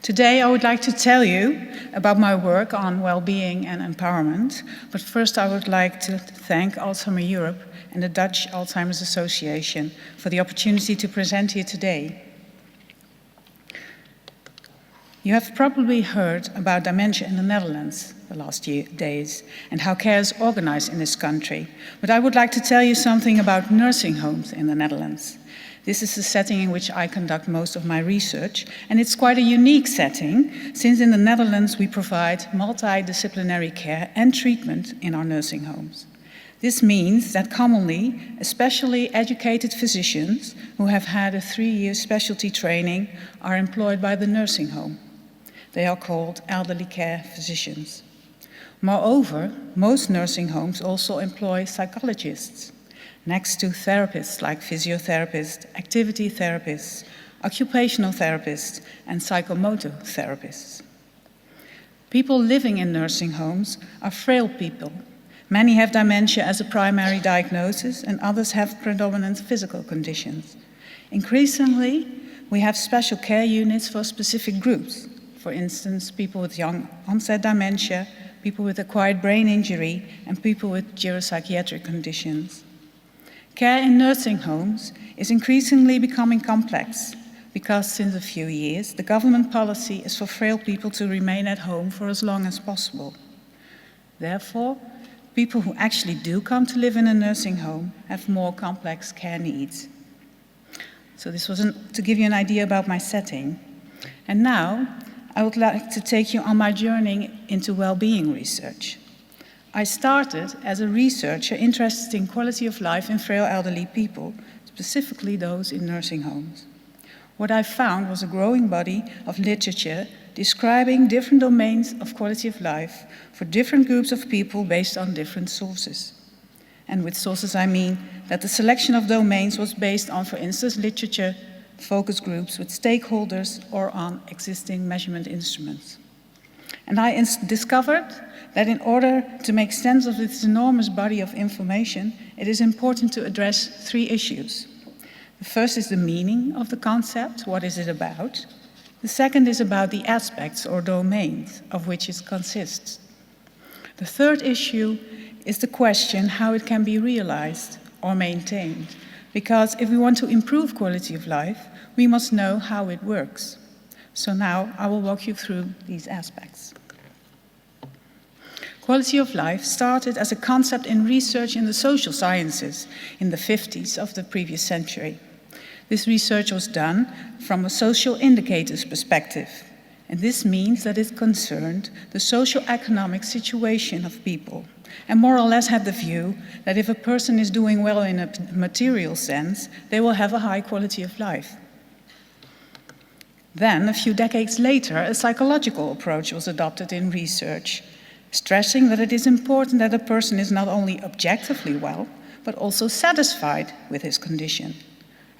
Today I would like to tell you about my work on well-being and empowerment, but first I would like to thank Alzheimer Europe and the Dutch Alzheimer's Association for the opportunity to present here today. You have probably heard about dementia in the Netherlands the last days and how care is organized in this country, but I would like to tell you something about nursing homes in the Netherlands. This is the setting in which I conduct most of my research, and it's quite a unique setting, since in the Netherlands we provide multidisciplinary care and treatment in our nursing homes. This means that commonly, especially educated physicians who have had a 3-year specialty training are employed by the nursing home. They are called elderly care physicians. Moreover, most nursing homes also employ psychologists, next to therapists like physiotherapists, activity therapists, occupational therapists, and psychomotor therapists. People living in nursing homes are frail people. Many have dementia as a primary diagnosis, and others have predominant physical conditions. Increasingly, we have special care units for specific groups. For instance, people with young onset dementia, people with acquired brain injury, and people with neuropsychiatric conditions. Care in nursing homes is increasingly becoming complex because since a few years, the government policy is for frail people to remain at home for as long as possible. Therefore, people who actually do come to live in a nursing home have more complex care needs. So this was to give you an idea about my setting. And now, I would like to take you on my journey into well-being research. I started as a researcher interested in quality of life in frail elderly people, specifically those in nursing homes. What I found was a growing body of literature describing different domains of quality of life for different groups of people based on different sources. And with sources I mean that the selection of domains was based on, for instance, literature, focus groups with stakeholders, or on existing measurement instruments. And I discovered that in order to make sense of this enormous body of information, it is important to address 3 issues. The first is the meaning of the concept, what is it about? The second is about the aspects or domains of which it consists. The third issue is the question how it can be realized or maintained, because if we want to improve quality of life, we must know how it works. So now I will walk you through these aspects. Quality of life started as a concept in research in the social sciences in the 50s of the previous century. This research was done from a social indicators perspective, and this means that it concerned the socio-economic situation of people, and more or less had the view that if a person is doing well in a material sense, they will have a high quality of life. Then, a few decades later, a psychological approach was adopted in research, stressing that it is important that a person is not only objectively well, but also satisfied with his condition.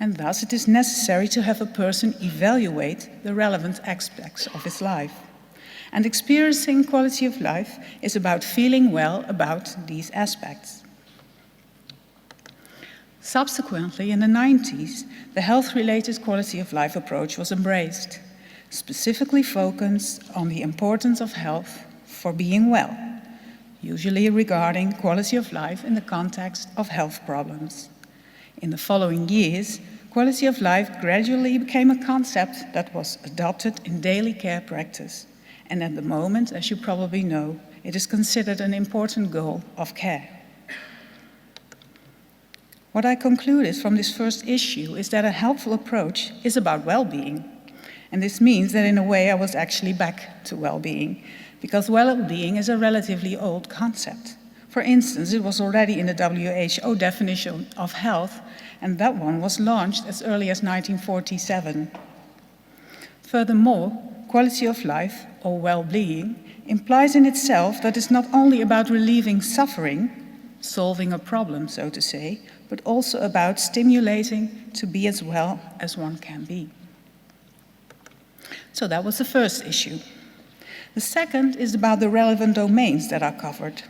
And thus it is necessary to have a person evaluate the relevant aspects of his life. And experiencing quality of life is about feeling well about these aspects. Subsequently, in the 90s, the health-related quality of life approach was embraced, specifically focused on the importance of health for being well, usually regarding quality of life in the context of health problems. In the following years, quality of life gradually became a concept that was adopted in daily care practice, and at the moment, as you probably know, it is considered an important goal of care. What I concluded from this first issue is that a helpful approach is about well-being, and this means that in a way I was actually back to well-being, because well-being is a relatively old concept. For instance, it was already in the WHO definition of health, and that one was launched as early as 1947. Furthermore, quality of life, or well-being, implies in itself that it's not only about relieving suffering, solving a problem, so to say, but also about stimulating to be as well as one can be. So that was the first issue. The second is about the relevant domains that are covered.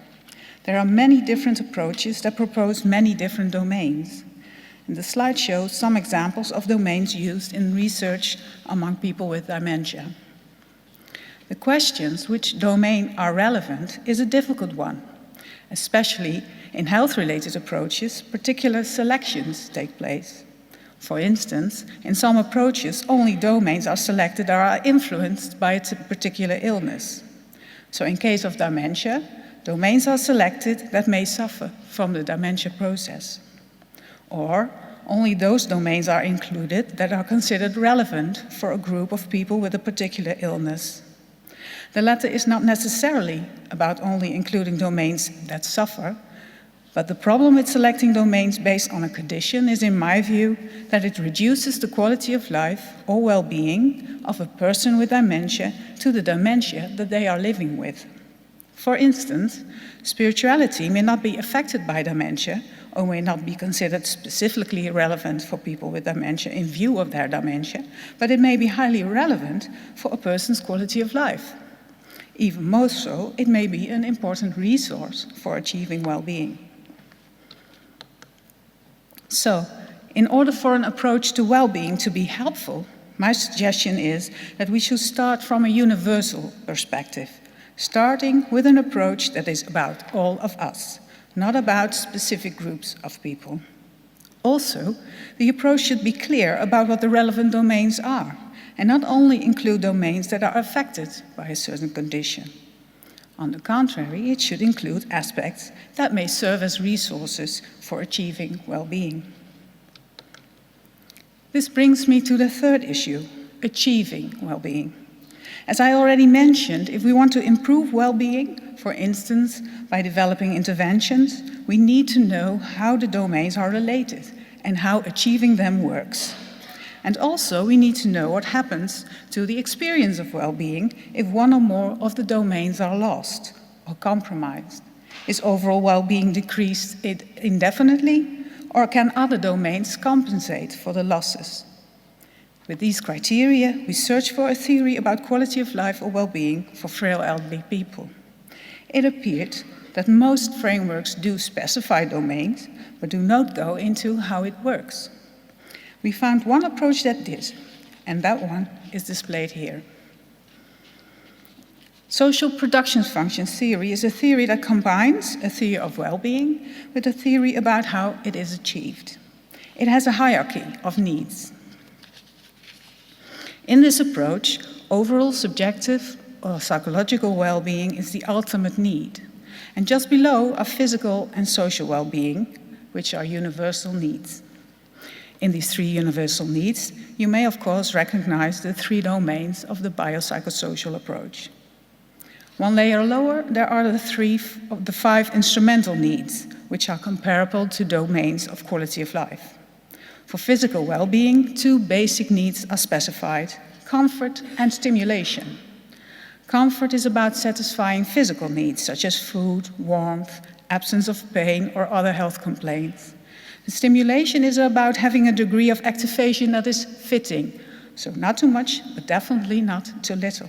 There are many different approaches that propose many different domains. And the slide shows some examples of domains used in research among people with dementia. The questions which domain are relevant is a difficult one. Especially in health-related approaches, particular selections take place. For instance, in some approaches, only domains are selected that are influenced by a particular illness. So in case of dementia, domains are selected that may suffer from the dementia process. Or only those domains are included that are considered relevant for a group of people with a particular illness. The latter is not necessarily about only including domains that suffer, but the problem with selecting domains based on a condition is, in my view, that it reduces the quality of life or well-being of a person with dementia to the dementia that they are living with. For instance, spirituality may not be affected by dementia or may not be considered specifically relevant for people with dementia in view of their dementia, but it may be highly relevant for a person's quality of life. Even more so, it may be an important resource for achieving well-being. So, in order for an approach to well-being to be helpful, my suggestion is that we should start from a universal perspective, starting with an approach that is about all of us, not about specific groups of people. Also, the approach should be clear about what the relevant domains are, and not only include domains that are affected by a certain condition. On the contrary, it should include aspects that may serve as resources for achieving well-being. This brings me to the third issue, achieving well-being. As I already mentioned, if we want to improve well-being, for instance, by developing interventions, we need to know how the domains are related and how achieving them works. And also, we need to know what happens to the experience of well-being if one or more of the domains are lost or compromised. Is overall well-being decreased indefinitely, or can other domains compensate for the losses? With these criteria, we search for a theory about quality of life or well-being for frail elderly people. It appeared that most frameworks do specify domains, but do not go into how it works. We found one approach that did, and that one is displayed here. Social production functions theory is a theory that combines a theory of well-being with a theory about how it is achieved. It has a hierarchy of needs. In this approach, overall subjective or psychological well-being is the ultimate need, and just below are physical and social well-being, which are universal needs. In these three universal needs, you may of course recognize the three domains of the biopsychosocial approach. One layer lower, there are the five instrumental needs, which are comparable to domains of quality of life. For physical well-being, two basic needs are specified: comfort and stimulation. Comfort is about satisfying physical needs, such as food, warmth, absence of pain, or other health complaints. The stimulation is about having a degree of activation that is fitting, so not too much, but definitely not too little.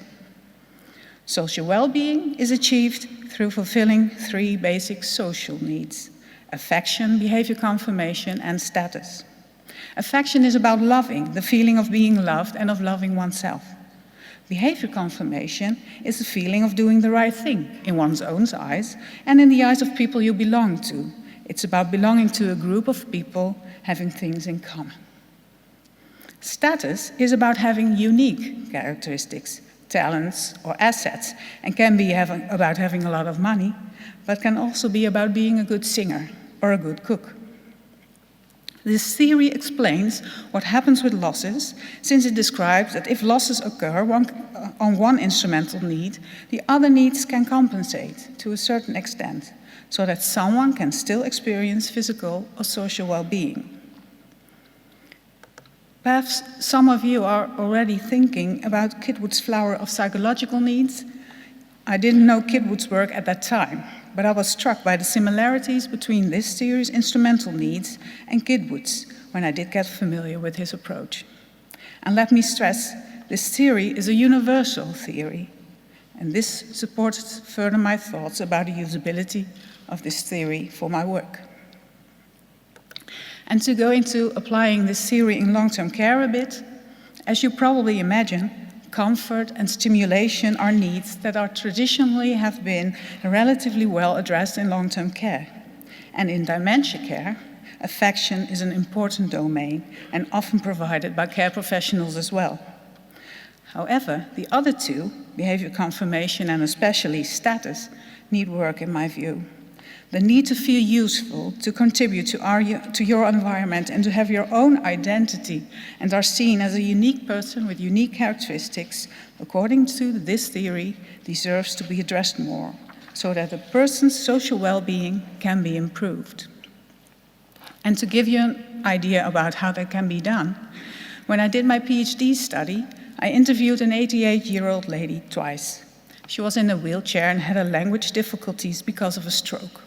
Social well-being is achieved through fulfilling three basic social needs: affection, behavior confirmation, and status. Affection is about loving, the feeling of being loved and of loving oneself. Behavior confirmation is the feeling of doing the right thing in one's own eyes and in the eyes of people you belong to. It's about belonging to a group of people, having things in common. Status is about having unique characteristics, talents, or assets, and can be about having a lot of money, but can also be about being a good singer or a good cook. This theory explains what happens with losses, since it describes that if losses occur on one instrumental need, the other needs can compensate to a certain extent, so that someone can still experience physical or social well-being. Perhaps some of you are already thinking about Kidwood's flower of psychological needs. I didn't know Kidwood's work at that time, but I was struck by the similarities between this theory's instrumental needs and Kidwood's when I did get familiar with his approach. And let me stress, this theory is a universal theory, and this supports further my thoughts about the usability of this theory for my work. And to go into applying this theory in long-term care a bit, as you probably imagine, Comfort and stimulation are needs that are traditionally have been relatively well addressed in long-term care. And in dementia care, affection is an important domain and often provided by care professionals as well. However, the other two, behavior confirmation and especially status, need work in my view. The need to feel useful, to contribute to your environment and to have your own identity and are seen as a unique person with unique characteristics, according to this theory, deserves to be addressed more, so that a person's social well-being can be improved. And to give you an idea about how that can be done, when I did my PhD study, I interviewed an 88-year-old lady twice. She was in a wheelchair and had language difficulties because of a stroke.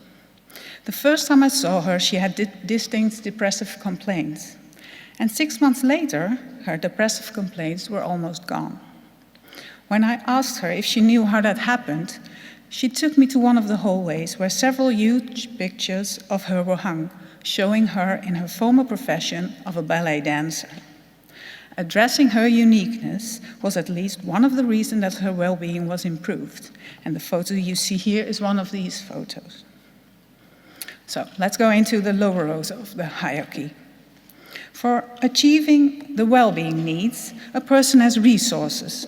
The first time I saw her, she had distinct depressive complaints. And 6 months later, her depressive complaints were almost gone. When I asked her if she knew how that happened, she took me to one of the hallways where several huge pictures of her were hung, showing her in her former profession of a ballet dancer. Addressing her uniqueness was at least one of the reasons that her well-being was improved. And the photo you see here is one of these photos. So let's go into the lower rows of the hierarchy. For achieving the well-being needs, a person has resources.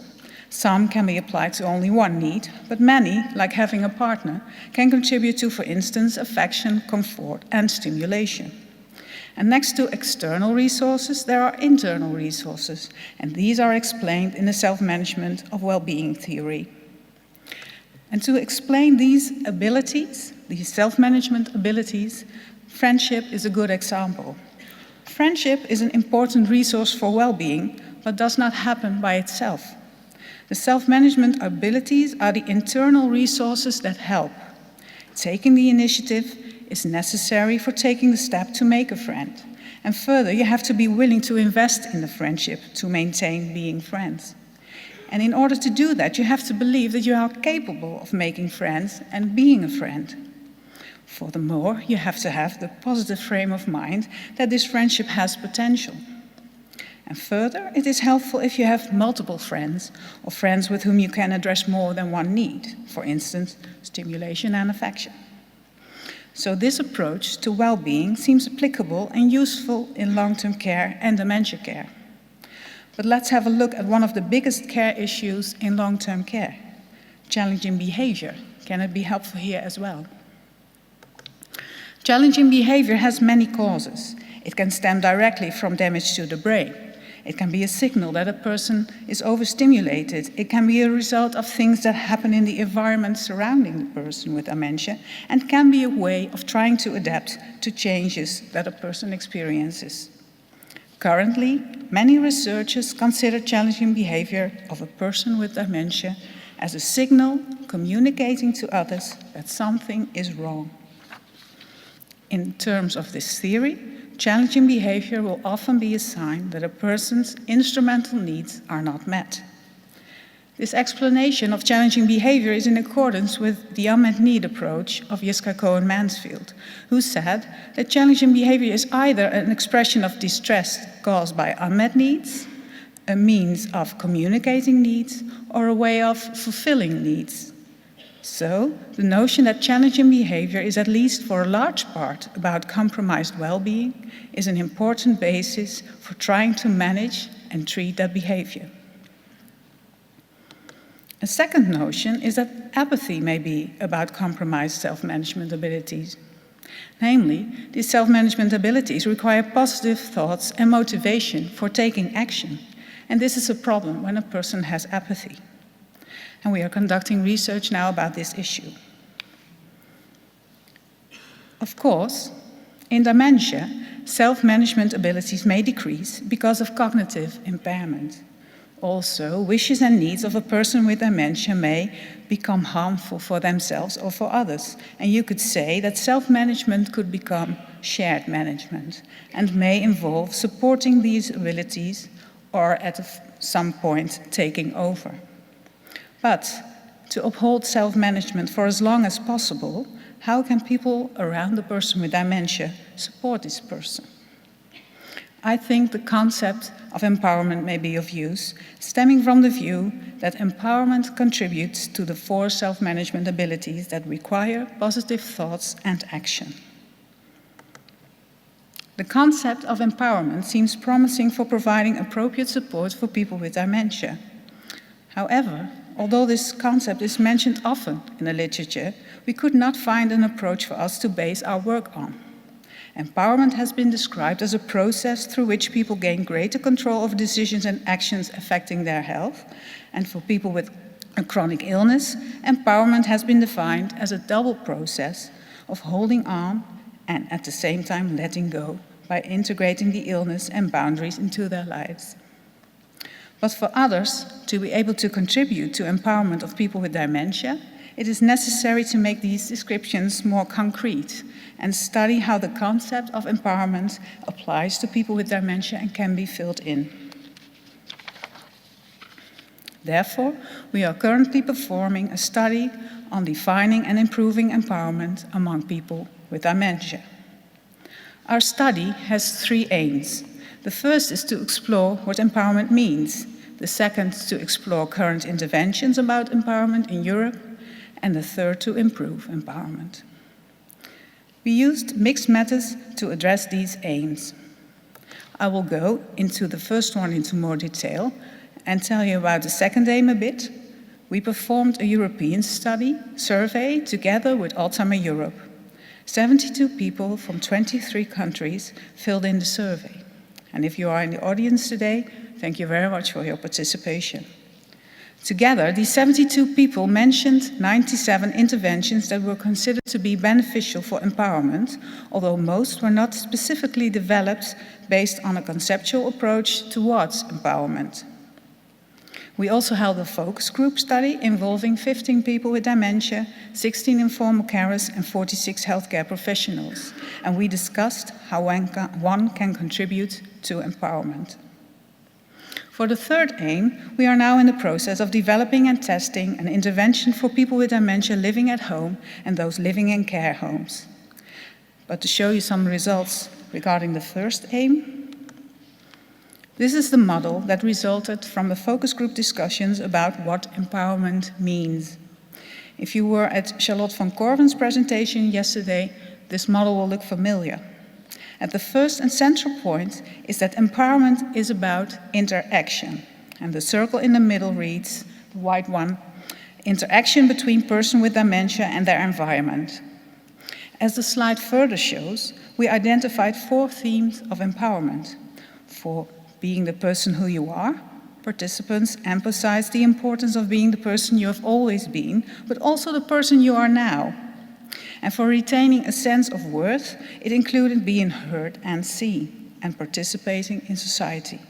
Some can be applied to only one need, but many, like having a partner, can contribute to, for instance, affection, comfort, and stimulation. And next to external resources, there are internal resources, and these are explained in the self-management of well-being theory. And to explain these abilities, these self-management abilities, friendship is a good example. Friendship is an important resource for well-being, but does not happen by itself. The self-management abilities are the internal resources that help. Taking the initiative is necessary for taking the step to make a friend. And further, you have to be willing to invest in the friendship to maintain being friends. And in order to do that, you have to believe that you are capable of making friends and being a friend. Furthermore, you have to have the positive frame of mind that this friendship has potential. And further, it is helpful if you have multiple friends or friends with whom you can address more than one need, for instance, stimulation and affection. So this approach to well-being seems applicable and useful in long-term care and dementia care. But let's have a look at one of the biggest care issues in long-term care, challenging behavior. Can it be helpful here as well? Challenging behavior has many causes. It can stem directly from damage to the brain. It can be a signal that a person is overstimulated. It can be a result of things that happen in the environment surrounding the person with dementia, and can be a way of trying to adapt to changes that a person experiences. Currently, many researchers consider challenging behavior of a person with dementia as a signal communicating to others that something is wrong. In terms of this theory, challenging behavior will often be a sign that a person's instrumental needs are not met. This explanation of challenging behavior is in accordance with the unmet need approach of Jiska Cohen-Mansfield, who said that challenging behavior is either an expression of distress caused by unmet needs, a means of communicating needs, or a way of fulfilling needs. So, the notion that challenging behavior is at least for a large part about compromised well-being is an important basis for trying to manage and treat that behavior. A second notion is that apathy may be about compromised self-management abilities. Namely, these self-management abilities require positive thoughts and motivation for taking action, and this is a problem when a person has apathy. And we are conducting research now about this issue. Of course, in dementia, self-management abilities may decrease because of cognitive impairment. Also, wishes and needs of a person with dementia may become harmful for themselves or for others. And you could say that self-management could become shared management and may involve supporting these abilities or at some point taking over. But to uphold self-management for as long as possible, how can people around the person with dementia support this person? I think the concept of empowerment may be of use, stemming from the view that empowerment contributes to the 4 self-management abilities that require positive thoughts and action. The concept of empowerment seems promising for providing appropriate support for people with dementia. However, although this concept is mentioned often in the literature, we could not find an approach for us to base our work on. Empowerment has been described as a process through which people gain greater control over decisions and actions affecting their health. And for people with a chronic illness, empowerment has been defined as a double process of holding on and at the same time letting go by integrating the illness and boundaries into their lives. But for others to be able to contribute to empowerment of people with dementia, it is necessary to make these descriptions more concrete and study how the concept of empowerment applies to people with dementia and can be filled in. Therefore, we are currently performing a study on defining and improving empowerment among people with dementia. Our study has 3 aims. The first is to explore what empowerment means. The second, to explore current interventions about empowerment in Europe. And the third, to improve empowerment. We used mixed methods to address these aims. I will go into the first one into more detail and tell you about the second aim a bit. We performed a European survey together with Alzheimer Europe. 72 people from 23 countries filled in the survey. And if you are in the audience today, thank you very much for your participation. Together, these 72 people mentioned 97 interventions that were considered to be beneficial for empowerment, although most were not specifically developed based on a conceptual approach towards empowerment. We also held a focus group study involving 15 people with dementia, 16 informal carers, and 46 healthcare professionals, and we discussed how one can contribute to empowerment. For the third aim, we are now in the process of developing and testing an intervention for people with dementia living at home and those living in care homes. But to show you some results regarding the first aim, this is the model that resulted from the focus group discussions about what empowerment means. If you were at Charlotte van Korven's presentation yesterday, this model will look familiar. At the first and central point is that empowerment is about interaction. And the circle in the middle reads, the white one, interaction between person with dementia and their environment. As the slide further shows, we identified 4 themes of empowerment. For being the person who you are, participants emphasized the importance of being the person you have always been, but also the person you are now. And for retaining a sense of worth, it included being heard and seen, and participating in society.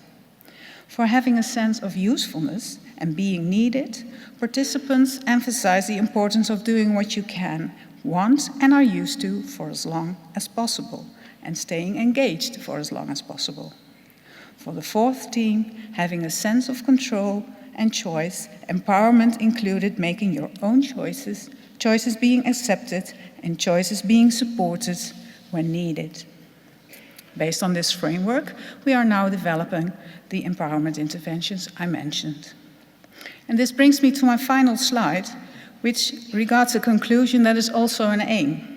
For having a sense of usefulness and being needed, participants emphasize the importance of doing what you can, want, and are used to for as long as possible, and staying engaged for as long as possible. For the fourth theme, having a sense of control and choice, empowerment included making your own choices, choices being accepted, and choices being supported when needed. Based on this framework, we are now developing the empowerment interventions I mentioned. And this brings me to my final slide, which regards a conclusion that is also an aim.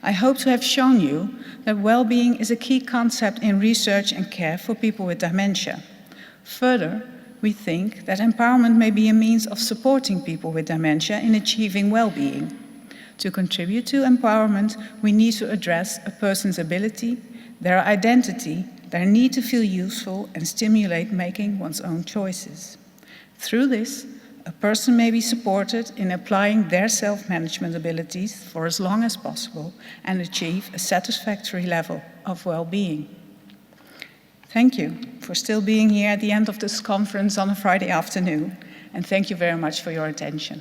I hope to have shown you that well-being is a key concept in research and care for people with dementia. Further, we think that empowerment may be a means of supporting people with dementia in achieving well-being. To contribute to empowerment, we need to address a person's ability, their identity, their need to feel useful, and stimulate making one's own choices. Through this, a person may be supported in applying their self-management abilities for as long as possible and achieve a satisfactory level of well-being. Thank you for still being here at the end of this conference on a Friday afternoon, and thank you very much for your attention.